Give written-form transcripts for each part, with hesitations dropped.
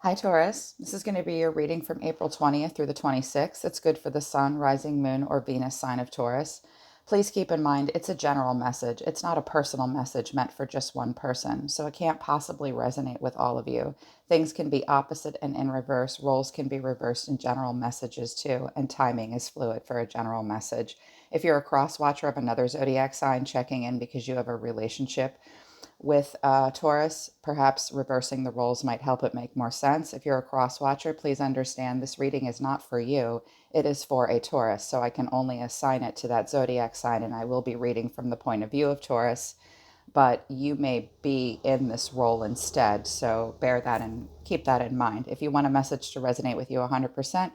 Hi, Taurus. This is going to be your reading from April 20th through the 26th. It's good for the Sun, Rising Moon, or Venus sign of Taurus. Please keep in mind it's a general message. It's not a personal message meant for just one person, so it can't possibly resonate with all of you. Things can be opposite and in reverse. Roles can be reversed in general messages too, and timing is fluid for a general message. If you're a cross watcher of another zodiac sign checking in because you have a relationship with Taurus, perhaps reversing the roles might help it make more sense. If you're a cross watcher, please understand this reading is not for you. It is for a Taurus, so I can only assign it to that zodiac sign, and I will be reading from the point of view of Taurus, but you may be in this role instead, so bear that and keep that in mind. If you want a message to resonate with you 100%,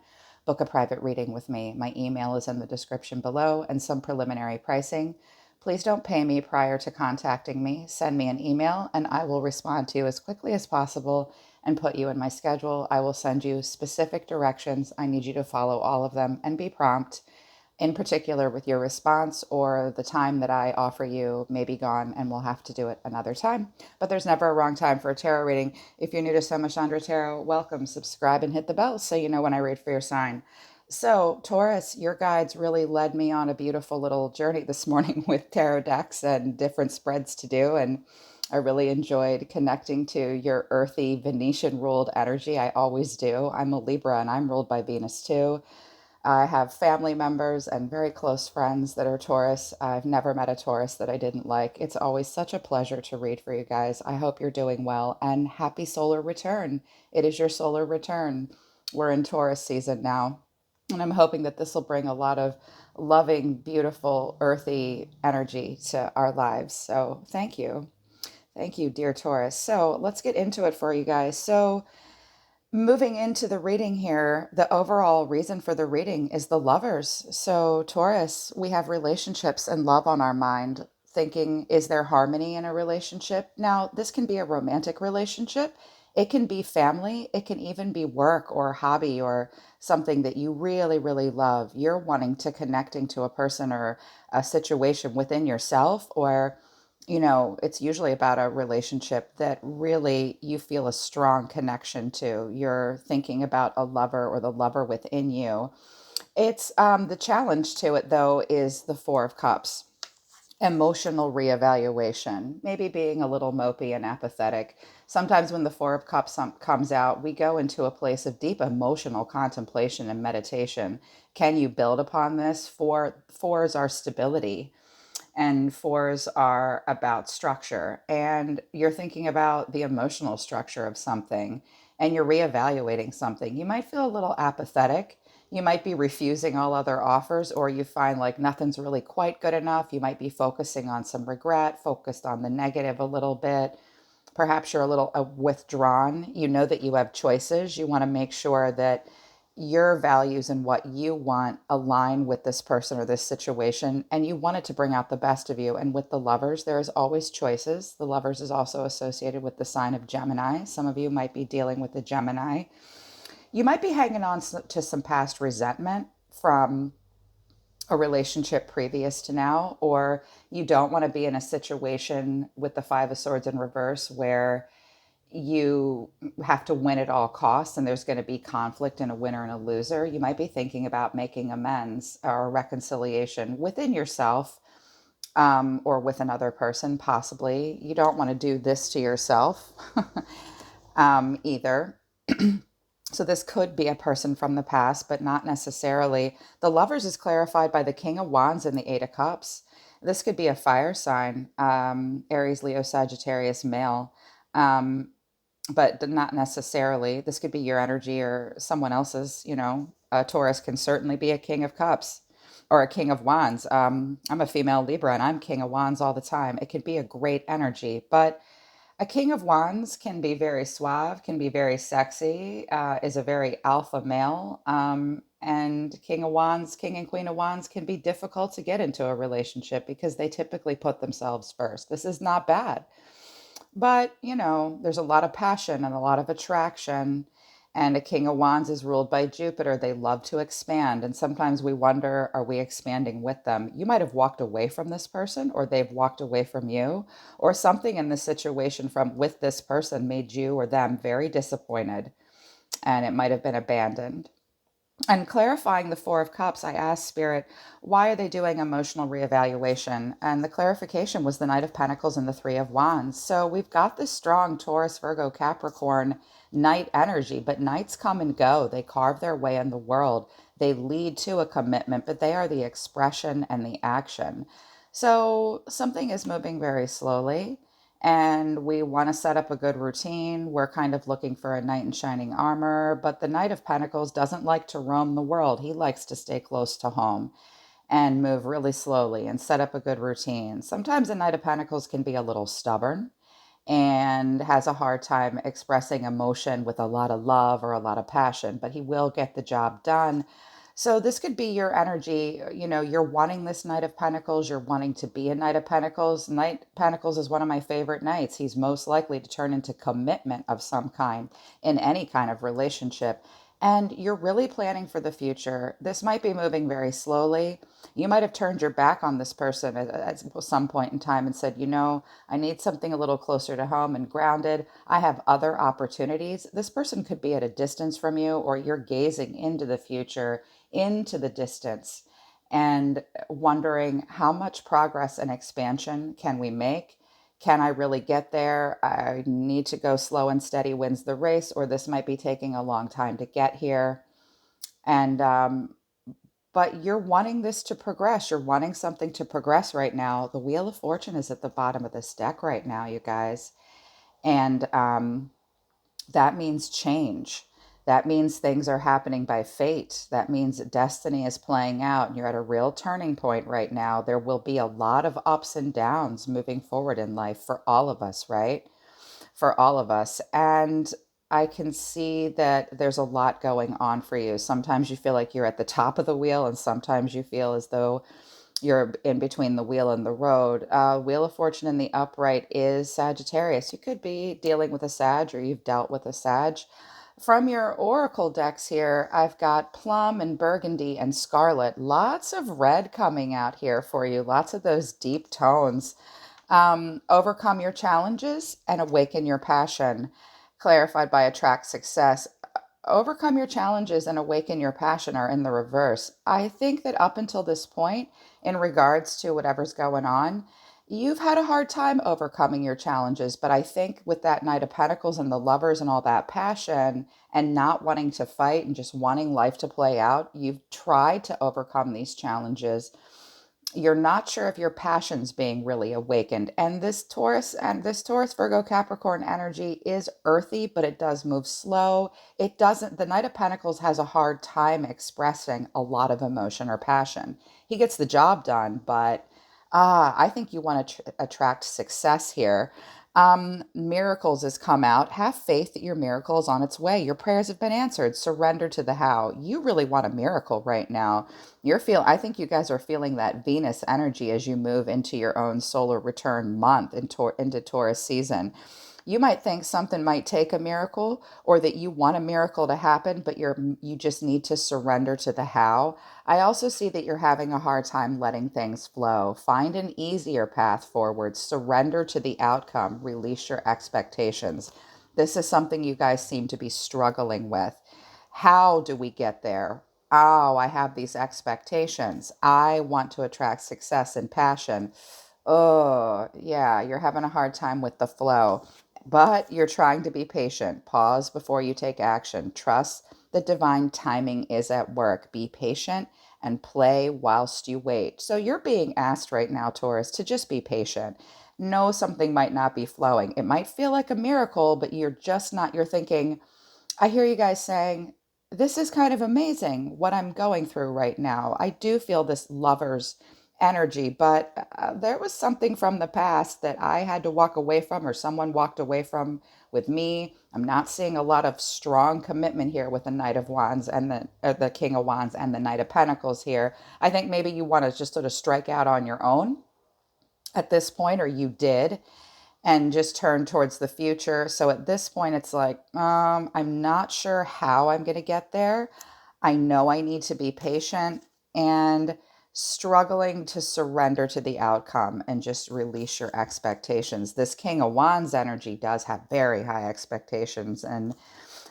book a private reading with me. My email is in the description below and some preliminary pricing. Please don't pay me prior to contacting me. Send me an email and I will respond to you as quickly as possible and put you in my schedule. I will send you specific directions. I need you to follow all of them and be prompt, in particular with your response, or the time that I offer you may be gone and we'll have to do it another time. But there's never a wrong time for a tarot reading. If you're new to Soma Chandra Tarot, welcome, subscribe, and hit the bell so you know when I read for your sign. So, Taurus, your guides really led me on a beautiful little journey this morning with tarot decks and different spreads to do. And I really enjoyed connecting to your earthy Venetian ruled energy. I always do. I'm a Libra and I'm ruled by Venus too. I have family members and very close friends that are Taurus. I've never met a Taurus that I didn't like. It's always such a pleasure to read for you guys. I hope you're doing well and happy solar return. It is your solar return. We're in Taurus season now. And I'm hoping that this will bring a lot of loving, beautiful, earthy energy to our lives. So thank you. Thank you, dear Taurus. So let's get into it for you guys. So, moving into the reading here, the overall reason for the reading is the lovers. So, Taurus, we have relationships and love on our mind, thinking, is there harmony in a relationship? Now, this can be a romantic relationship, it can be family, it can even be work or hobby or something that you really, really love. You're wanting to connecting to a person or a situation within yourself, or it's usually about a relationship that really you feel a strong connection to. You're thinking about a lover or the lover within you. It's the challenge to it, though, is the Four of Cups, emotional reevaluation, maybe being a little mopey and apathetic. Sometimes when the Four of Cups comes out, we go into a place of deep emotional contemplation and meditation. Can you build upon this? Fours are stability, and fours are about structure, and you're thinking about the emotional structure of something and you're reevaluating something. You might feel a little apathetic, you might be refusing all other offers, or you find like nothing's really quite good enough. You might be focusing on some regret, focused on the negative a little bit. Perhaps you're a little withdrawn. You know that you have choices. You want to make sure that your values and what you want align with this person or this situation, and you want it to bring out the best of you. And with the lovers, there is always choices. The lovers is also associated with the sign of Gemini. Some of you might be dealing with the Gemini. You might be hanging on to some past resentment from a relationship previous to now, or you don't want to be in a situation with the Five of Swords in reverse where you have to win at all costs and there's going to be conflict and a winner and a loser. You might be thinking about making amends or reconciliation within yourself, or with another person, possibly. You don't want to do this to yourself either. So this could be a person from the past, but not necessarily. The lovers is clarified by the King of Wands and the Eight of Cups. This could be a fire sign, Aries, Leo, Sagittarius, male. But not necessarily. This could be your energy or someone else's. A Taurus can certainly be a King of Cups or a King of Wands. I'm a female Libra and I'm King of Wands all the time. It could be a great energy, but a King of Wands can be very suave, can be very sexy, is a very alpha male. And King of Wands, King and Queen of Wands can be difficult to get into a relationship because they typically put themselves first. This is not bad. But, there's a lot of passion and a lot of attraction. And a King of Wands is ruled by Jupiter. They love to expand. And sometimes we wonder, are we expanding with them? You might have walked away from this person, or they've walked away from you, or something in the situation from with this person made you or them very disappointed. and it might have been abandoned. And clarifying the Four of Cups, I asked Spirit, why are they doing emotional reevaluation? And the clarification was the Knight of Pentacles and the Three of Wands. So we've got this strong Taurus, Virgo, Capricorn Knight energy, but Knights come and go. They carve their way in the world. They lead to a commitment, but they are the expression and the action. So something is moving very slowly, and we want to set up a good routine. We're kind of looking for a knight in shining armor, but the Knight of Pentacles doesn't like to roam the world. He likes to stay close to home and move really slowly and set up a good routine. Sometimes the Knight of Pentacles can be a little stubborn and has a hard time expressing emotion with a lot of love or a lot of passion, but he will get the job done. So this could be your energy. You're wanting this Knight of Pentacles. You're wanting to be a Knight of Pentacles. Knight Pentacles is one of my favorite knights. He's most likely to turn into commitment of some kind in any kind of relationship. And you're really planning for the future. This might be moving very slowly. You might have turned your back on this person at some point in time and said, I need something a little closer to home and grounded. I have other opportunities. This person could be at a distance from you, or you're gazing into the future, into the distance, and wondering how much progress and expansion can we make? Can I really get there? I need to go slow and steady wins the race, or this might be taking a long time to get here. And but you're wanting this to progress. You're wanting something to progress right now. The Wheel of Fortune is at the bottom of this deck right now, you guys. And that means change. That means things are happening by fate. That means destiny is playing out, and you're at a real turning point right now. There will be a lot of ups and downs moving forward in life for all of us, right? For all of us. And I can see that there's a lot going on for you. Sometimes you feel like you're at the top of the wheel, and sometimes you feel as though you're in between the wheel and the road. Wheel of Fortune in the upright is Sagittarius. You could be dealing with a Sag, or you've dealt with a Sag. From your oracle decks here, I've got plum and burgundy and scarlet. Lots of red coming out here for you. Lots of those deep tones. Overcome your challenges and awaken your passion. Clarified by attract success. Overcome your challenges and awaken your passion are in the reverse. I think that up until this point, in regards to whatever's going on, you've had a hard time overcoming your challenges. But I think with that Knight of Pentacles and the lovers and all that passion and not wanting to fight and just wanting life to play out, you've tried to overcome these challenges. You're not sure if your passion's being really awakened. And this Taurus, Virgo, Capricorn energy is earthy, but it does move slow. It doesn't, the Knight of Pentacles has a hard time expressing a lot of emotion or passion. He gets the job done, but I think you want to attract success here. Miracles has come out. Have faith that your miracle is on its way. Your prayers have been answered. Surrender to the how. You really want a miracle right now. I think you guys are feeling that Venus energy as you move into your own solar return month into Taurus season. You might think something might take a miracle, or that you want a miracle to happen, but you just need to surrender to the how. I also see that you're having a hard time letting things flow. Find an easier path forward. Surrender to the outcome. Release your expectations. This is something you guys seem to be struggling with. How do we get there? Oh, I have these expectations. I want to attract success and passion. Oh, yeah, you're having a hard time with the flow, but you're trying to be patient. Pause before you take action. Trust that divine timing is at work. Be patient and play whilst you wait. So you're being asked right now, Taurus, to just be patient. Know something might not be flowing. It might feel like a miracle, but you're thinking, I hear you guys saying, this is kind of amazing what I'm going through right now. I do feel this lover's energy, but there was something from the past that I had to walk away from, or someone walked away from with me. I'm not seeing a lot of strong commitment here with the Knight of Wands and the King of Wands and the Knight of Pentacles here. I think maybe you want to just sort of strike out on your own at this point, or you did, and just turn towards the future. So at this point, it's like, I'm not sure how I'm going to get there. I know I need to be patient, and struggling to surrender to the outcome and just release your expectations. This King of Wands energy does have very high expectations, and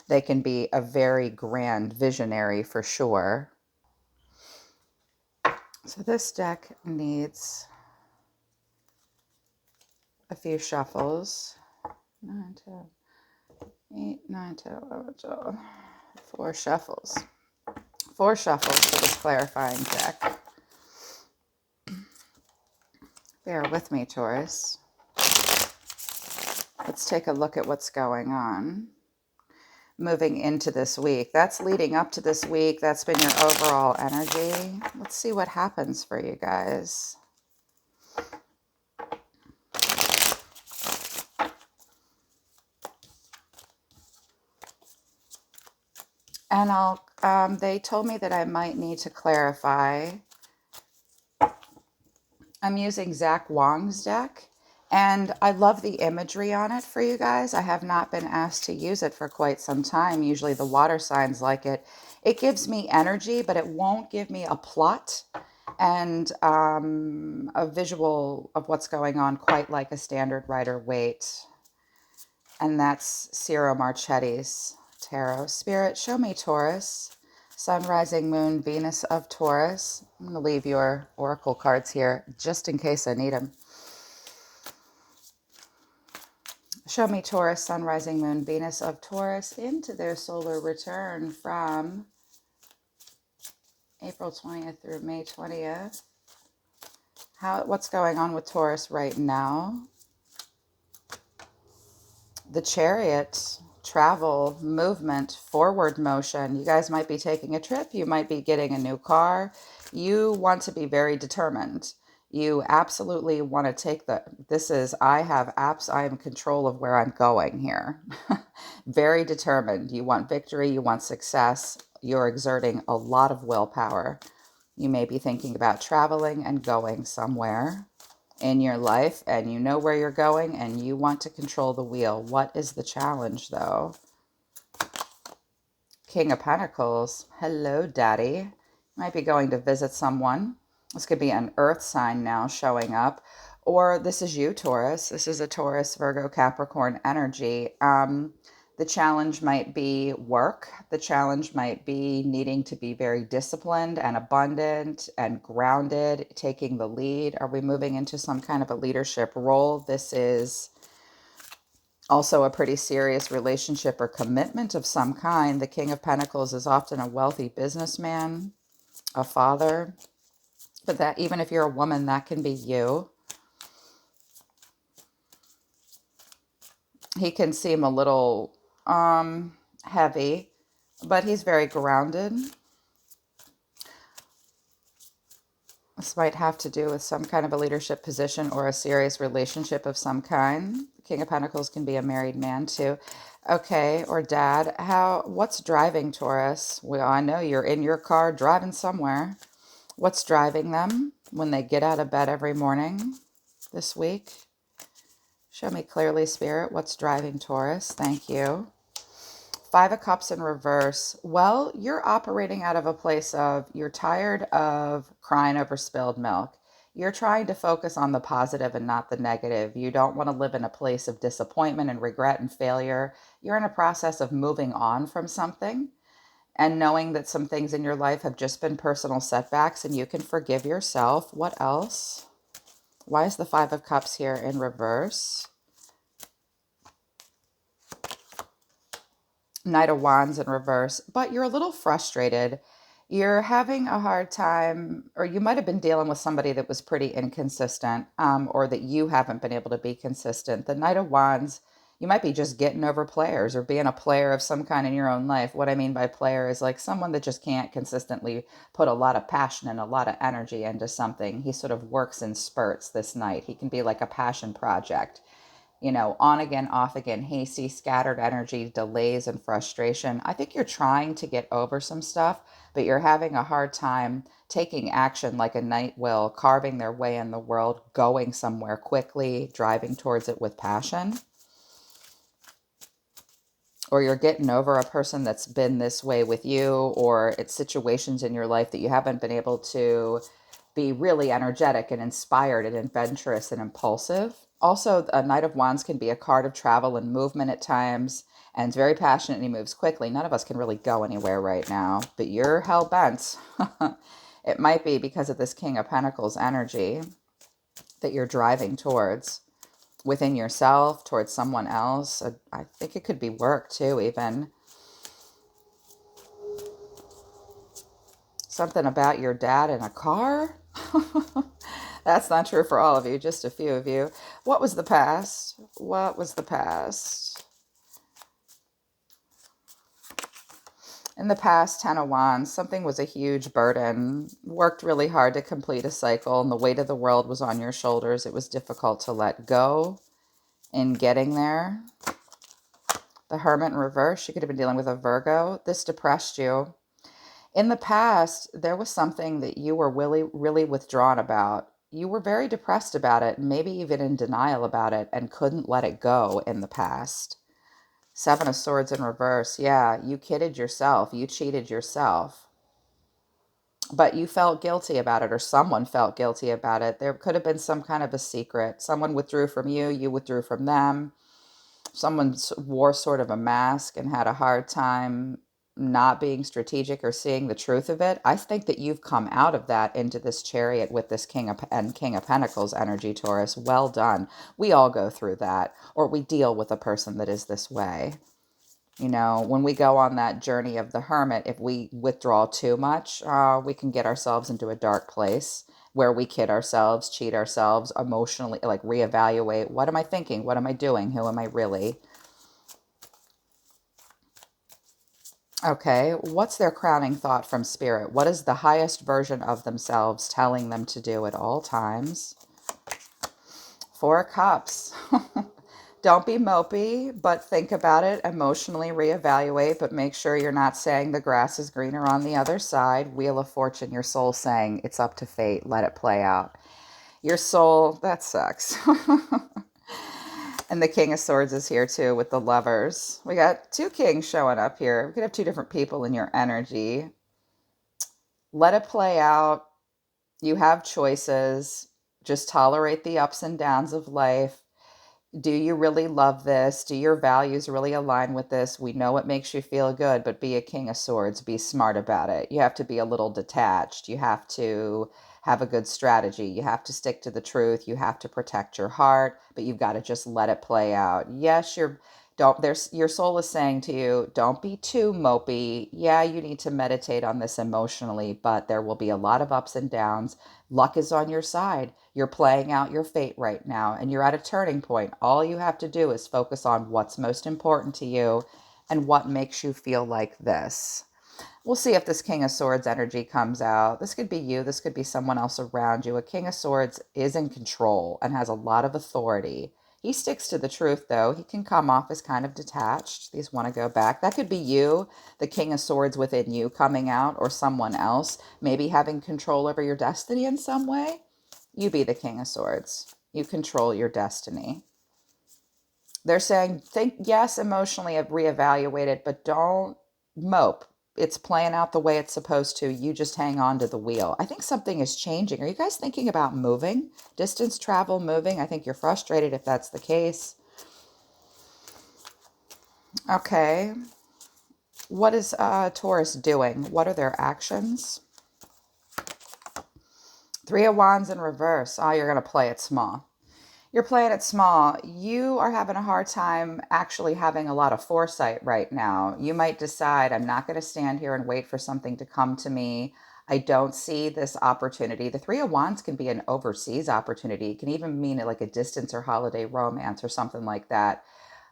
They can be a very grand visionary for sure. So this deck needs a few shuffles. 9, 10, 8, 9, 10, 11, 12. 4 shuffles. 4 shuffles for this clarifying deck. Bear with me, Taurus. Let's take a look at what's going on. Moving into this week. That's leading up to this week. That's been your overall energy. Let's see what happens for you guys. And they told me that I might need to clarify. I'm using Zach Wong's deck, and I love the imagery on it for you guys. I have not been asked to use it for quite some time. Usually the water signs like it. It gives me energy, but it won't give me a plot and a visual of what's going on quite like a standard Rider-Waite. And that's Ciro Marchetti's tarot. Spirit, show me Taurus. Sun, rising, moon, Venus of Taurus. I'm going to leave your oracle cards here just in case I need them. Show me Taurus, Sun, rising, moon, Venus of Taurus into their solar return from April 20th through May 20th. What's going on with Taurus right now? The Chariot, travel, movement, forward motion. You guys might be taking a trip. You might be getting a new car. You want to be very determined. You absolutely want to take I am in control of where I'm going here. Very determined. You want victory. You want success. You're exerting a lot of willpower. You may be thinking about traveling and going somewhere in your life, and you know where you're going, and you want to control the wheel. What is the challenge, though? King of Pentacles. Hello, Daddy. Might be going to visit someone. This could be an earth sign now showing up. Or this is you, Taurus. This is a Taurus, Virgo, Capricorn energy. The challenge might be work. The challenge might be needing to be very disciplined and abundant and grounded, taking the lead. Are we moving into some kind of a leadership role? This is also a pretty serious relationship or commitment of some kind. The King of Pentacles is often a wealthy businessman, a father. But that, even if you're a woman, that can be you. He can seem a little heavy, but he's very grounded. This might have to do with some kind of a leadership position or a serious relationship of some kind. King of Pentacles can be a married man too. Okay, or dad. What's driving Taurus? Well, I know you're in your car driving somewhere. What's driving them when they get out of bed every morning this week? Show me clearly, Spirit. What's driving Taurus? Thank you. 5 of Cups in reverse. Well, you're operating out of a place of you're tired of crying over spilled milk. You're trying to focus on the positive and not the negative. You don't want to live in a place of disappointment and regret and failure. You're in a process of moving on from something and knowing that some things in your life have just been personal setbacks and you can forgive yourself. What else? Why is the 5 of Cups here in reverse? Knight of Wands in reverse, but you're a little frustrated. You're having a hard time, or you might have been dealing with somebody that was pretty inconsistent, or that you haven't been able to be consistent. The Knight of Wands, you might be just getting over players or being a player of some kind in your own life. What I mean by player is like someone that just can't consistently put a lot of passion and a lot of energy into something. He sort of works in spurts, this Knight. He can be like a passion project. On again, off again, hasty, scattered energy, delays, and frustration. I think you're trying to get over some stuff, but you're having a hard time taking action like a knight will, carving their way in the world, going somewhere quickly, driving towards it with passion. Or you're getting over a person that's been this way with you, or it's situations in your life that you haven't been able to be really energetic and inspired and adventurous and impulsive. Also, a Knight of Wands can be a card of travel and movement at times, and very passionate, and he moves quickly. None of us can really go anywhere right now, but you're hell-bent. It might be because of this King of Pentacles energy that you're driving towards, within yourself, towards someone else. I think it could be work too, even. Something about your dad in a car? That's not true for all of you, just a few of you. What was the past? What was the past? In the past, 10 of Wands, something was a huge burden. Worked really hard to complete a cycle, and the weight of the world was on your shoulders. It was difficult to let go in getting there. The Hermit in reverse, you could have been dealing with a Virgo. This depressed you. In the past, there was something that you were really, really withdrawn about. You were very depressed about it, maybe even in denial about it, and couldn't let it go in the past. Seven of Swords in reverse. Yeah, you kidded yourself. You cheated yourself. But you felt guilty about it, or someone felt guilty about it. There could have been some kind of a secret. Someone withdrew from you. You withdrew from them. Someone wore sort of a mask and had a hard time not being strategic or seeing the truth of it. I think that you've come out of that into this Chariot with this King of Pentacles energy, Taurus. Well done. We all go through that, or we deal with a person that is this way. You know, when we go on that journey of the Hermit, if we withdraw too much, we can get ourselves into a dark place where we kid ourselves, cheat ourselves, emotionally, like reevaluate. What am I thinking? What am I doing? Who am I really? Okay, what's their crowning thought from Spirit? What is the highest version of themselves telling them to do at all times? Four of Cups. Don't be mopey, but think about it, emotionally reevaluate, but make sure you're not saying the grass is greener on the other side. Wheel of Fortune, your soul saying it's up to fate, let it play out. Your soul, that sucks. And the King of Swords is here too with the Lovers. We got two kings showing up here. We could have two different people in your energy. Let it play out. You have choices. Just tolerate the ups and downs of life. Do you really love this? Do your values really align with this? We know it makes you feel good, but be a King of Swords. Be smart about it. You have to be a little detached. You have to have a good strategy. You have to stick to the truth. You have to protect your heart, but you've got to just let it play out. Yes, your soul is saying to you, don't be too mopey. Yeah, you need to meditate on this emotionally, but there will be a lot of ups and downs. Luck is on your side. You're playing out your fate right now, and you're at a turning point. All you have to do is focus on what's most important to you and what makes you feel like this. We'll see if this King of Swords energy comes out. This could be you. This could be someone else around you. A King of Swords is in control and has a lot of authority. He sticks to the truth, though. He can come off as kind of detached. These want to go back. That could be you, the King of Swords within you coming out, or someone else, maybe having control over your destiny in some way. You be the King of Swords. You control your destiny. They're saying, think, yes, emotionally, reevaluate it, but don't mope. It's playing out the way it's supposed to. You just hang on to the wheel. I think something is changing. Are you guys thinking about moving? Distance travel, moving? I think you're frustrated if that's the case. Okay. What is Taurus doing? What are their actions? Three of Wands in reverse. Oh, you're going to play it small. You're playing it small. You are having a hard time actually having a lot of foresight right now. You might decide, I'm not going to stand here and wait for something to come to me. I don't see this opportunity. The Three of Wands can be an overseas opportunity. It can even mean like a distance or holiday romance or something like that.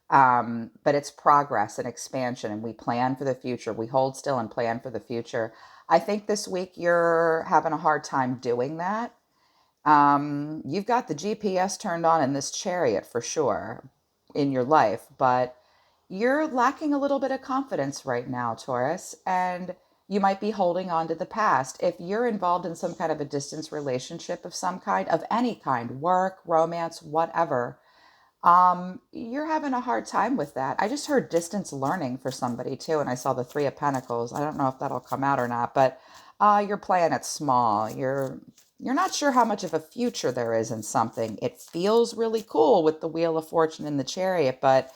But it's progress and expansion, and we plan for the future. We hold still and plan for the future. I think this week you're having a hard time doing that. You've got the GPS turned on in this Chariot for sure in your life, but you're lacking a little bit of confidence right now, Taurus, and you might be holding on to the past. If you're involved in some kind of a distance relationship of some kind, of any kind, work, romance, whatever, you're having a hard time with that. I just heard distance learning for somebody too, and I saw the Three of Pentacles. I don't know if that'll come out or not, but you're playing it small. You're not sure how much of a future there is in something. It feels really cool with the Wheel of Fortune and the Chariot, but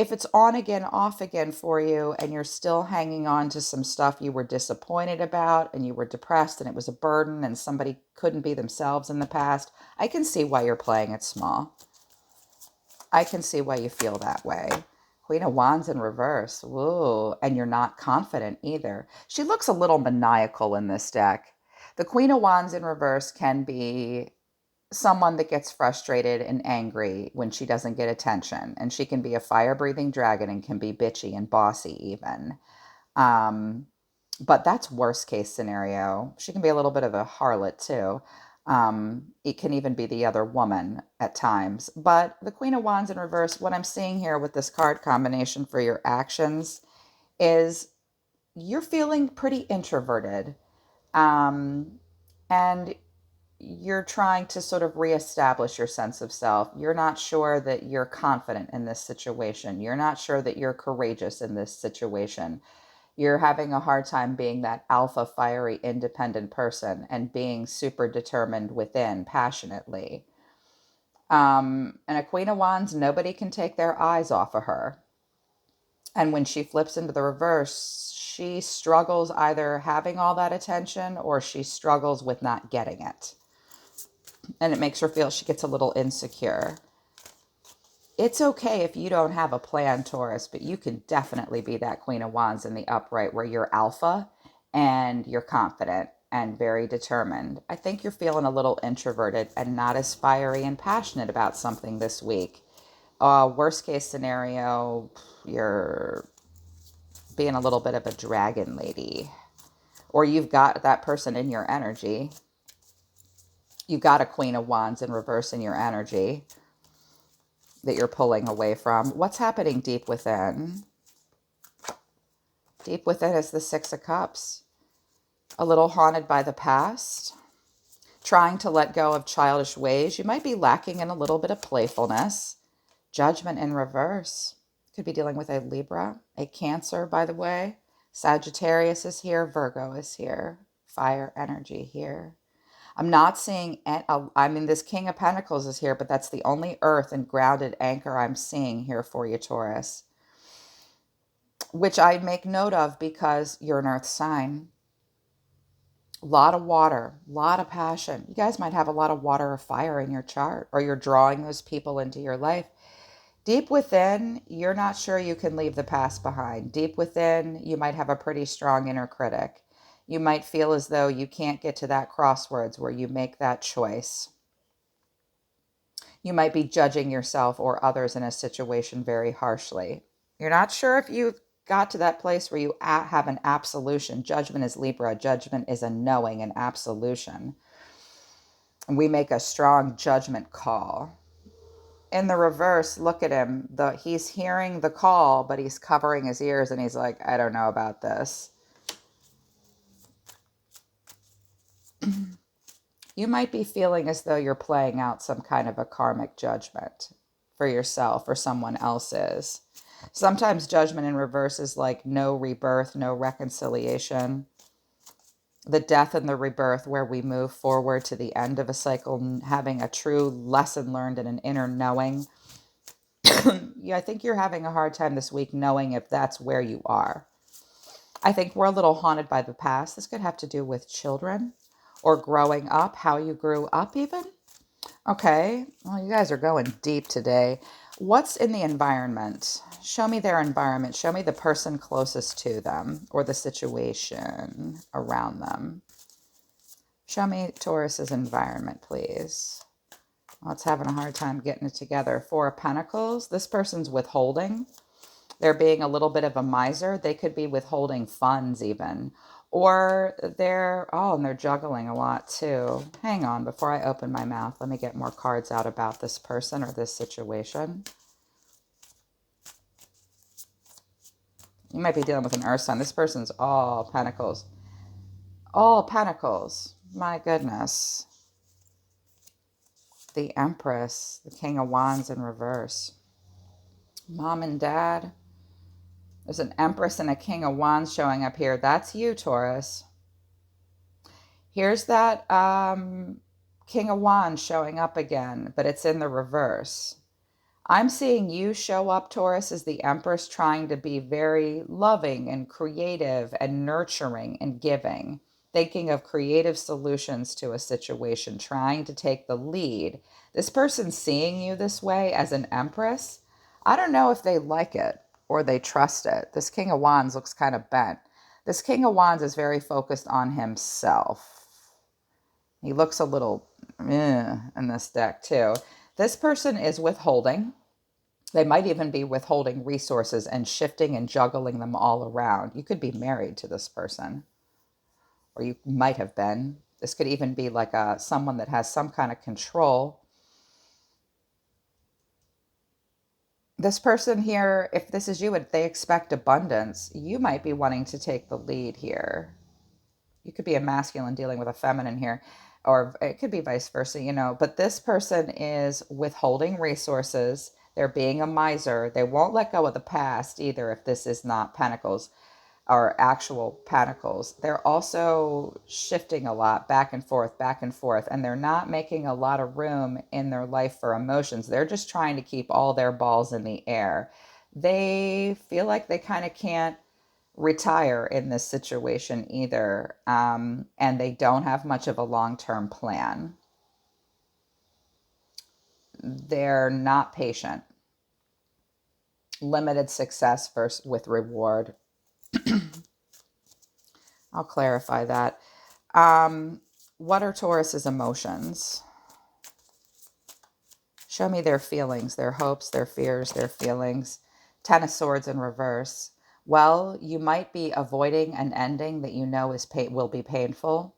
If it's on again, off again for you, and you're still hanging on to some stuff you were disappointed about and you were depressed and it was a burden and somebody couldn't be themselves in the past, I can see why you're playing it small. I can see why you feel that way. Queen of Wands in reverse. Ooh, and you're not confident either. She looks a little maniacal in this deck. The Queen of Wands in reverse can be someone that gets frustrated and angry when she doesn't get attention. And she can be a fire-breathing dragon and can be bitchy and bossy even. But that's worst case scenario. She can be a little bit of a harlot too. It can even be the other woman at times. But the Queen of Wands in reverse, what I'm seeing here with this card combination for your actions is you're feeling pretty introverted. And you're trying to sort of reestablish your sense of self. You're not sure that you're confident in this situation. You're not sure that you're courageous in this situation. You're having a hard time being that alpha, fiery, independent person and being super determined within passionately. And a Queen of Wands, nobody can take their eyes off of her. And when she flips into the reverse, she struggles either having all that attention or she struggles with not getting it. And it makes her feel she gets a little insecure. It's okay if you don't have a plan, Taurus, but you can definitely be that Queen of Wands in the upright where you're alpha and you're confident and very determined. I think you're feeling a little introverted and not as fiery and passionate about something this week. Worst case scenario, you're being a little bit of a dragon lady. Or you've got that person in your energy. You've got a Queen of Wands in reverse in your energy that you're pulling away from. What's happening deep within? Deep within is the Six of Cups. A little haunted by the past. Trying to let go of childish ways. You might be lacking in a little bit of playfulness. Judgment in reverse. Could be dealing with a Libra, a Cancer, by the way. Sagittarius is here. Virgo is here. Fire energy here. I'm not seeing, I mean, this King of Pentacles is here, but that's the only earth and grounded anchor I'm seeing here for you, Taurus. Which I make note of because you're an earth sign. A lot of water, a lot of passion. You guys might have a lot of water or fire in your chart, or you're drawing those people into your life. Deep within, you're not sure you can leave the past behind. Deep within, you might have a pretty strong inner critic. You might feel as though you can't get to that crossroads where you make that choice. You might be judging yourself or others in a situation very harshly. You're not sure if you got to that place where you have an absolution. Judgment is Libra. Judgment is a knowing, an absolution. And we make a strong judgment call. In the reverse, look at him. He's hearing the call, but he's covering his ears and he's like, I don't know about this. You might be feeling as though you're playing out some kind of a karmic judgment for yourself or someone else's. Sometimes judgment in reverse is like no rebirth, no reconciliation. The death and the rebirth where we move forward to the end of a cycle, having a true lesson learned and an inner knowing. Yeah, I think you're having a hard time this week knowing if that's where you are. I think we're a little haunted by the past. This could have to do with children or growing up, how you grew up even. Okay, well, you guys are going deep today. What's in the environment? Show me their environment. Show me the person closest to them or the situation around them. Show me Taurus's environment, please. Well, it's having a hard time getting it together. Four of Pentacles. This person's withholding. They're being a little bit of a miser. They could be withholding funds even. Or and they're juggling a lot too. Hang on, before I open my mouth, let me get more cards out about this person or this situation. You might be dealing with an earth sign. This person's all pentacles. All pentacles. My goodness. The Empress, the King of Wands in reverse. Mom and Dad. There's an Empress and a King of Wands showing up here. That's you, Taurus. Here's that King of Wands showing up again, but it's in the reverse. I'm seeing you show up, Taurus, as the Empress, trying to be very loving and creative and nurturing and giving, thinking of creative solutions to a situation, trying to take the lead. This person seeing you this way as an Empress, I don't know if they like it or they trust it. This King of Wands looks kind of bent. This King of Wands is very focused on himself. He looks a little in this deck too. This person is withholding. They might even be withholding resources and shifting and juggling them all around. You could be married to this person, or you might have been. This could even be like someone that has some kind of control. This person here, if this is you, they expect abundance. You might be wanting to take the lead here. You could be a masculine dealing with a feminine here, or it could be vice versa, but this person is withholding resources. They're being a miser. They won't let go of the past either if this is not pentacles or actual pentacles. They're also shifting a lot back and forth, and they're not making a lot of room in their life for emotions. They're just trying to keep all their balls in the air. They feel like they kind of can't retire in this situation either, and they don't have much of a long-term plan. They're not patient. Limited success versus with reward. I'll clarify that. What are Taurus's emotions? Show me their feelings, their hopes, their fears, their feelings. Ten of Swords in reverse. Well, you might be avoiding an ending that you know will be painful.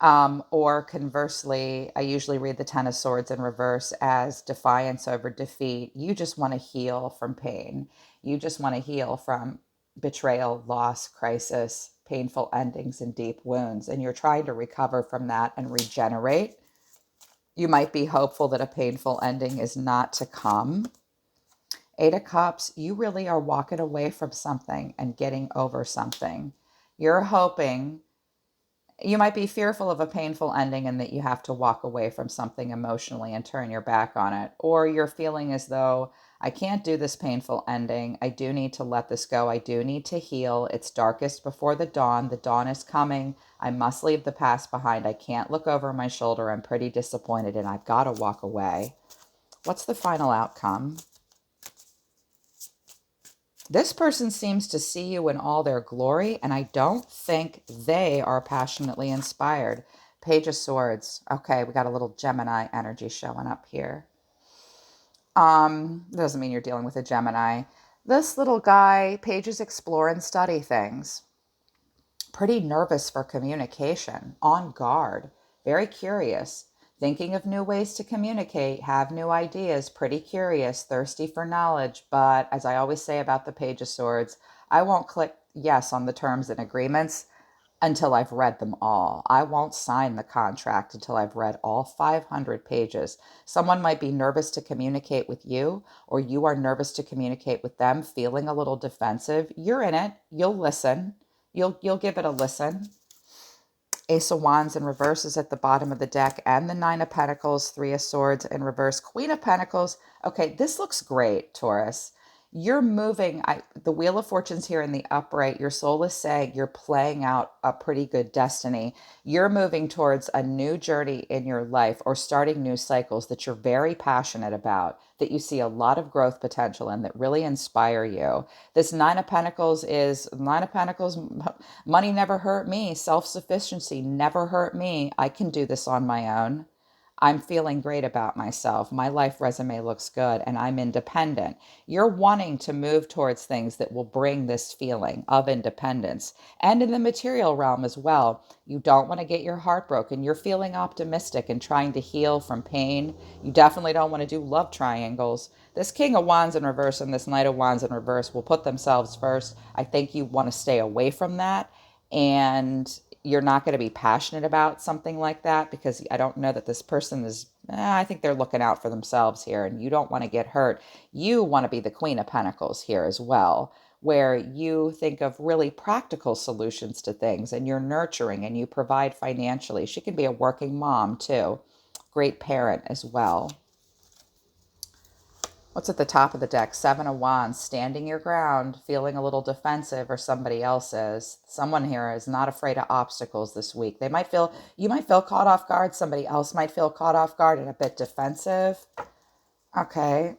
Or conversely, I usually read the Ten of Swords in reverse as defiance over defeat. You just want to heal from pain. You just want to heal from betrayal, loss, crisis, painful endings, and deep wounds. And you're trying to recover from that and regenerate. You might be hopeful that a painful ending is not to come. Eight of Cups, you really are walking away from something and getting over something. You're hoping. You might be fearful of a painful ending and that you have to walk away from something emotionally and turn your back on it. Or you're feeling as though, I can't do this painful ending. I do need to let this go. I do need to heal. It's darkest before the dawn. The dawn is coming. I must leave the past behind. I can't look over my shoulder. I'm pretty disappointed and I've got to walk away. What's the final outcome? This person seems to see you in all their glory, and I don't think they are passionately inspired. Page of Swords. Okay, we got a little Gemini energy showing up here. Doesn't mean you're dealing with a Gemini. This little guy, pages explore and study things. Pretty nervous for communication, on guard, very curious, thinking of new ways to communicate, have new ideas, pretty curious, thirsty for knowledge. But as I always say about the Page of Swords, I won't click yes on the terms and agreements until I've read them all. I won't sign the contract until I've read all 500 pages. Someone might be nervous to communicate with you, or you are nervous to communicate with them, feeling a little defensive. You're in it. You'll listen. You'll give it a listen. Ace of Wands in reverse is at the bottom of the deck, and the Nine of Pentacles, Three of Swords in reverse, Queen of Pentacles. Okay, this looks great, Taurus. You're moving. The Wheel of Fortune's here in the upright. Your soul is saying you're playing out a pretty good destiny. You're moving towards a new journey in your life or starting new cycles that you're very passionate about, that you see a lot of growth potential in, that really inspire you. This Nine of Pentacles money never hurt me. Self-sufficiency never hurt me. I can do this on my own. I'm feeling great about myself. My life resume looks good and I'm independent. You're wanting to move towards things that will bring this feeling of independence. And in the material realm as well, you don't want to get your heart broken. You're feeling optimistic and trying to heal from pain. You definitely don't want to do love triangles. This King of Wands in reverse and this Knight of Wands in reverse will put themselves first. I think you want to stay away from that. And you're not going to be passionate about something like that because I don't know that this person is, I think they're looking out for themselves here and you don't want to get hurt. You want to be the Queen of Pentacles here as well, where you think of really practical solutions to things and you're nurturing and you provide financially. She can be a working mom too. Great parent as well. What's at the top of the deck? Seven of Wands, standing your ground, feeling a little defensive, or somebody else is. Someone here is not afraid of obstacles this week. You might feel caught off guard. Somebody else might feel caught off guard and a bit defensive. Okay.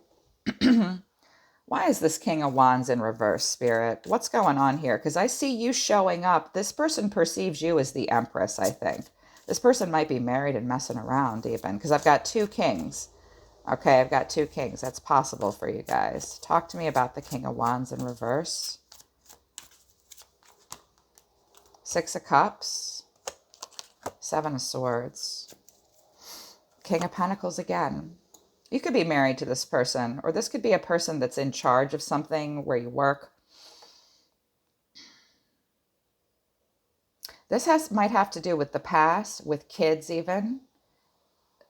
Why is this King of Wands in reverse, Spirit? What's going on here? Because I see you showing up. This person perceives you as the Empress, I think. This person might be married and messing around even, because I've got two kings. Okay, I've got two kings. That's possible for you guys. Talk to me about the King of Wands in reverse. Six of Cups. Seven of Swords. King of Pentacles again. You could be married to this person, or this could be a person that's in charge of something where you work. This might have to do with the past, with kids even.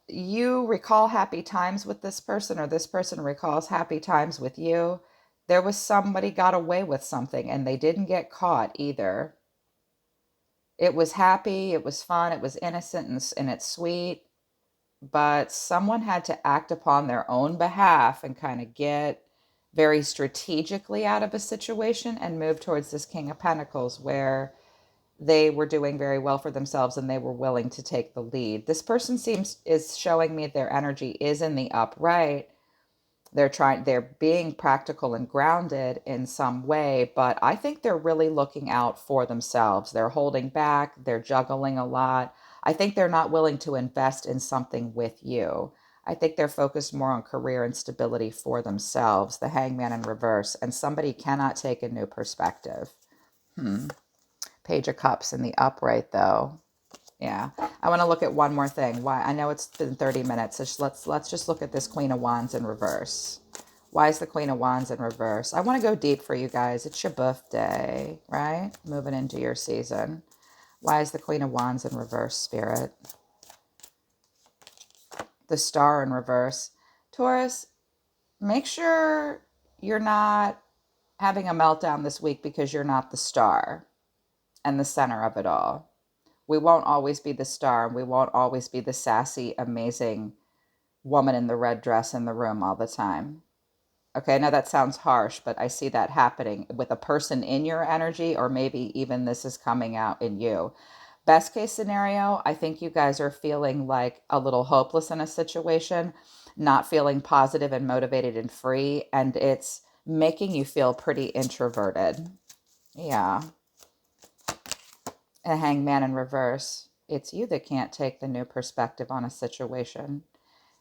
You recall happy times with this person, or this person recalls happy times with you. There was somebody got away with something and they didn't get caught either. It was happy, it was fun, it was innocent, and it's sweet. But someone had to act upon their own behalf and kind of get very strategically out of a situation and move towards this King of Pentacles where they were doing very well for themselves and they were willing to take the lead. This person is showing me their energy is in the upright. They're being practical and grounded in some way, but I think they're really looking out for themselves. They're holding back, they're juggling a lot. I think they're not willing to invest in something with you. I think they're focused more on career and stability for themselves, the Hangman in reverse, and somebody cannot take a new perspective. Page of Cups in the upright, though. Yeah, I want to look at one more thing. Why? I know it's been 30 minutes. So let's just look at this Queen of Wands in reverse. Why is the Queen of Wands in reverse? I want to go deep for you guys. It's your birthday, right? Moving into your season. Why is the Queen of Wands in reverse, Spirit? The Star in reverse. Taurus, make sure you're not having a meltdown this week because you're not the star and the center of it all. We won't always be the star, and we won't always be the sassy, amazing woman in the red dress in the room all the time. Okay, now that sounds harsh, but I see that happening with a person in your energy, or maybe even this is coming out in you. Best case scenario, I think you guys are feeling like a little hopeless in a situation, not feeling positive and motivated and free, and it's making you feel pretty introverted. Yeah. A Hangman in reverse. It's you that can't take the new perspective on a situation.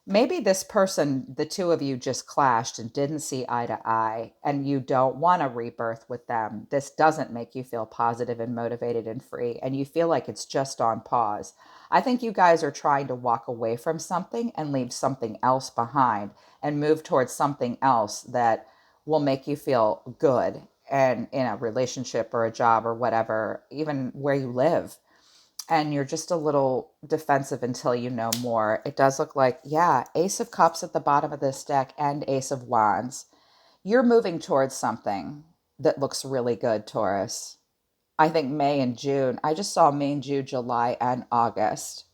Maybe this person, the two of you just clashed and didn't see eye to eye, and you don't want a rebirth with them. This doesn't make you feel positive and motivated and free, and you feel like it's just on pause. I think you guys are trying to walk away from something and leave something else behind and move towards something else that will make you feel good, and in a relationship or a job or whatever, even where you live. And you're just a little defensive until you know more. It does look like, yeah, Ace of Cups at the bottom of this deck and Ace of Wands. You're moving towards something that looks really good, Taurus. I think May and June. I just saw May and June, July and August.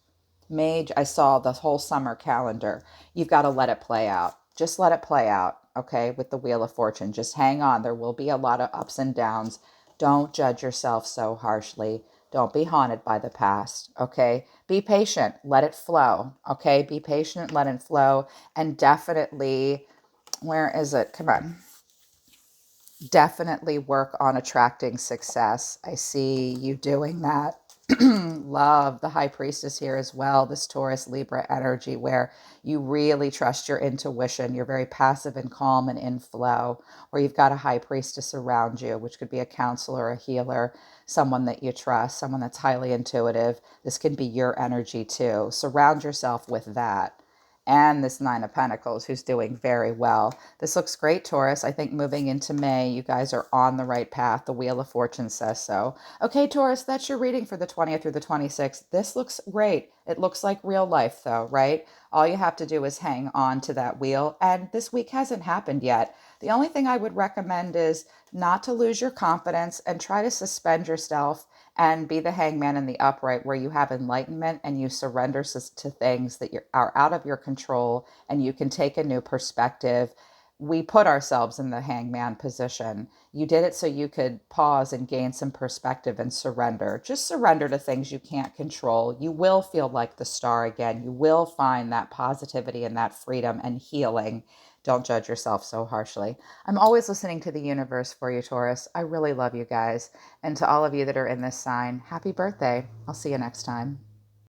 May, I saw the whole summer calendar. You've got to let it play out. Just let it play out, okay, with the Wheel of Fortune. Just hang on. There will be a lot of ups and downs. Don't judge yourself so harshly. Don't be haunted by the past, okay? Be patient. Let it flow, okay? Be patient, let it flow. And definitely, where is it? Come on. Definitely work on attracting success. I see you doing that. Love the High Priestess here as well, this Taurus Libra energy where you really trust your intuition. You're very passive and calm and in flow, or you've got a High Priestess around you, which could be a counselor, a healer, someone that you trust, someone that's highly intuitive. This can be your energy too. Surround yourself with that. And this Nine of Pentacles, who's doing very well. This looks great, Taurus. I think moving into May, you guys are on the right path. The Wheel of Fortune says so. Okay, Taurus, that's your reading for the 20th through the 26th. This looks great. It looks like real life, though, right? All you have to do is hang on to that wheel. And this week hasn't happened yet. The only thing I would recommend is not to lose your confidence and try to suspend yourself and be the hangman in the upright where you have enlightenment and you surrender to things that are out of your control and you can take a new perspective. we put ourselves in the hangman position. You did it so you could pause and gain some perspective and surrender. Just surrender to things you can't control. You will feel like the star again. You will find that positivity and that freedom and healing. Don't judge yourself so harshly. I'm always listening to the universe for you, Taurus. I really love you guys. And to all of you that are in this sign, happy birthday. I'll see you next time.